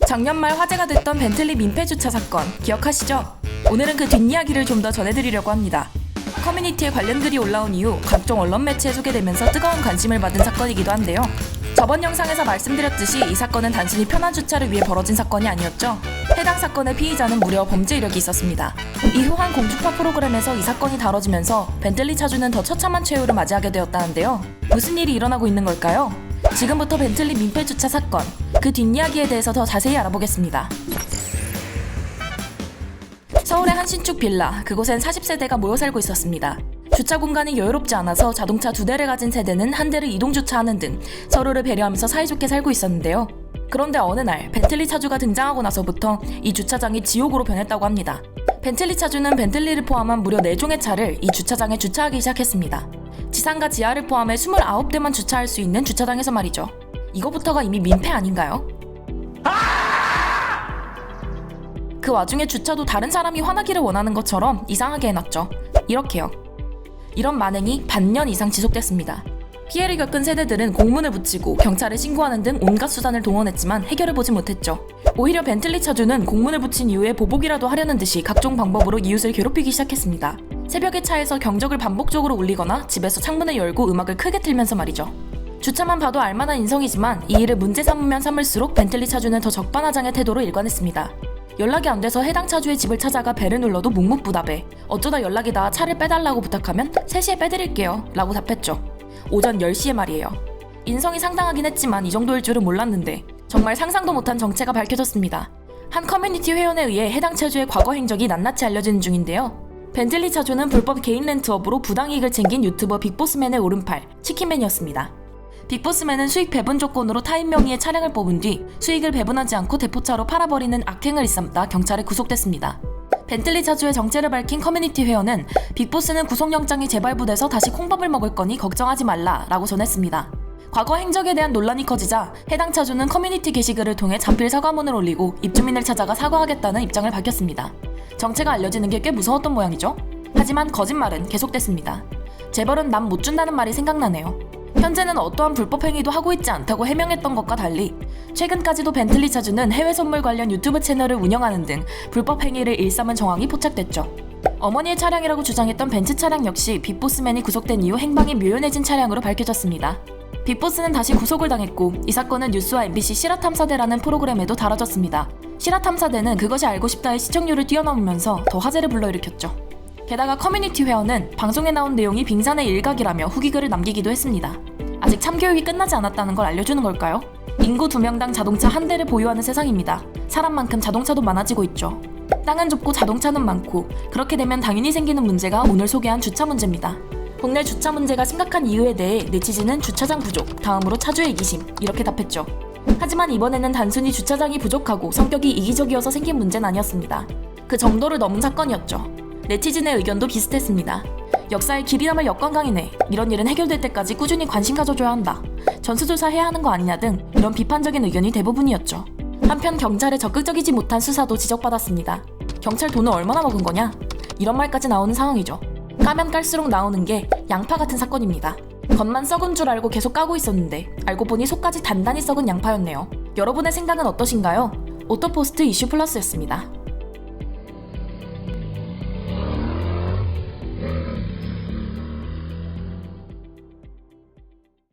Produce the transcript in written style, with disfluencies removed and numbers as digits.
작년 말 화제가 됐던 벤틀리 민폐 주차 사건 기억하시죠? 오늘은 그 뒷이야기를 좀 더 전해드리려고 합니다. 커뮤니티에 관련 글이 올라온 이후 각종 언론 매체에 소개되면서 뜨거운 관심을 받은 사건이기도 한데요. 저번 영상에서 말씀드렸듯이 이 사건은 단순히 편한 주차를 위해 벌어진 사건이 아니었죠. 해당 사건의 피의자는 무려 범죄 이력이 있었습니다. 이후 한 공중파 프로그램에서 이 사건이 다뤄지면서 벤틀리 차주는 더 처참한 최후를 맞이하게 되었다는데요. 무슨 일이 일어나고 있는 걸까요? 지금부터 벤틀리 민폐 주차 사건, 그 뒷이야기에 대해서 더 자세히 알아보겠습니다. 서울의 한 신축 빌라, 그곳엔 40세대가 모여 살고 있었습니다. 주차 공간이 여유롭지 않아서 자동차 2대를 가진 세대는 한 대를 이동 주차하는 등 서로를 배려하면서 사이좋게 살고 있었는데요. 그런데 어느 날 벤틀리 차주가 등장하고 나서부터 이 주차장이 지옥으로 변했다고 합니다. 벤틀리 차주는 벤틀리를 포함한 무려 4종의 차를 이 주차장에 주차하기 시작했습니다. 지상과 지하를 포함해 29대만 주차할 수 있는 주차장에서 말이죠. 이거부터가 이미 민폐 아닌가요? 그 와중에 주차도 다른 사람이 화나기를 원하는 것처럼 이상하게 해놨죠. 이렇게요. 이런 만행이 반년 이상 지속됐습니다. 피해를 겪은 세대들은 공문을 붙이고 경찰에 신고하는 등 온갖 수단을 동원했지만 해결해보지 못했죠. 오히려 벤틀리 차주는 공문을 붙인 이후에 보복이라도 하려는 듯이 각종 방법으로 이웃을 괴롭히기 시작했습니다. 새벽에 차에서 경적을 반복적으로 울리거나 집에서 창문을 열고 음악을 크게 틀면서 말이죠. 주차만 봐도 알만한 인성이지만 이 일을 문제 삼으면 삼을수록 벤틀리 차주는 더 적반하장의 태도로 일관했습니다. 연락이 안 돼서 해당 차주의 집을 찾아가 벨을 눌러도 묵묵부답해 어쩌다 연락이 닿아 차를 빼달라고 부탁하면 3시에 빼드릴게요 라고 답했죠. 오전 10시에 말이에요. 인성이 상당하긴 했지만 이 정도일 줄은 몰랐는데 정말 상상도 못한 정체가 밝혀졌습니다. 한 커뮤니티 회원에 의해 해당 차주의 과거 행적이 낱낱이 알려지는 중인데요. 벤틀리 차주는 불법 개인 렌트업으로 부당이익을 챙긴 유튜버 빅보스맨의 오른팔 치킨맨이었습니다. 빅보스맨은 수익 배분 조건으로 타인 명의의 차량을 뽑은 뒤 수익을 배분하지 않고 대포차로 팔아버리는 악행을 일삼다 경찰에 구속됐습니다. 벤틀리 차주의 정체를 밝힌 커뮤니티 회원은 빅보스는 구속영장이 재발부돼서 다시 콩밥을 먹을 거니 걱정하지 말라 라고 전했습니다. 과거 행적에 대한 논란이 커지자 해당 차주는 커뮤니티 게시글을 통해 자필 사과문을 올리고 입주민을 찾아가 사과하겠다는 입장을 밝혔습니다. 정체가 알려지는 게 꽤 무서웠던 모양이죠. 하지만 거짓말은 계속됐습니다. 재벌은 남 못 준다는 말이 생각나네요. 현재는 어떠한 불법 행위도 하고 있지 않다고 해명했던 것과 달리 최근까지도 벤틀리 차주는 해외 선물 관련 유튜브 채널을 운영하는 등 불법 행위를 일삼은 정황이 포착됐죠. 어머니의 차량이라고 주장했던 벤츠 차량 역시 빅보스맨이 구속된 이후 행방이 묘연해진 차량으로 밝혀졌습니다. 빅보스는 다시 구속을 당했고 이 사건은 뉴스와 MBC 실화탐사대라는 프로그램에도 다뤄졌습니다. 실화탐사대는 그것이 알고 싶다의 시청률을 뛰어넘으면서 더 화제를 불러일으켰죠. 게다가 커뮤니티 회원은 방송에 나온 내용이 빙산의 일각이라며 후기글을 남기기도 했습니다. 아직 참교육이 끝나지 않았다는 걸 알려주는 걸까요? 인구 2명당 자동차 1대를 보유하는 세상입니다. 사람만큼 자동차도 많아지고 있죠. 땅은 좁고 자동차는 많고 그렇게 되면 당연히 생기는 문제가 오늘 소개한 주차 문제입니다. 국내 주차 문제가 심각한 이유에 대해 네티즌은 주차장 부족, 다음으로 차주의 이기심 이렇게 답했죠. 하지만 이번에는 단순히 주차장이 부족하고 성격이 이기적이어서 생긴 문제는 아니었습니다. 그 정도를 넘은 사건이었죠. 네티즌의 의견도 비슷했습니다. 역사에 길이 남을 역관광이네. 이런 일은 해결될 때까지 꾸준히 관심 가져줘야 한다. 전수조사해야 하는 거 아니냐 등 이런 비판적인 의견이 대부분이었죠. 한편 경찰의 적극적이지 못한 수사도 지적받았습니다. 경찰 돈을 얼마나 먹은 거냐? 이런 말까지 나오는 상황이죠. 까면 깔수록 나오는 게 양파 같은 사건입니다. 겉만 썩은 줄 알고 계속 까고 있었는데 알고 보니 속까지 단단히 썩은 양파였네요. 여러분의 생각은 어떠신가요? 오토포스트 이슈 플러스였습니다.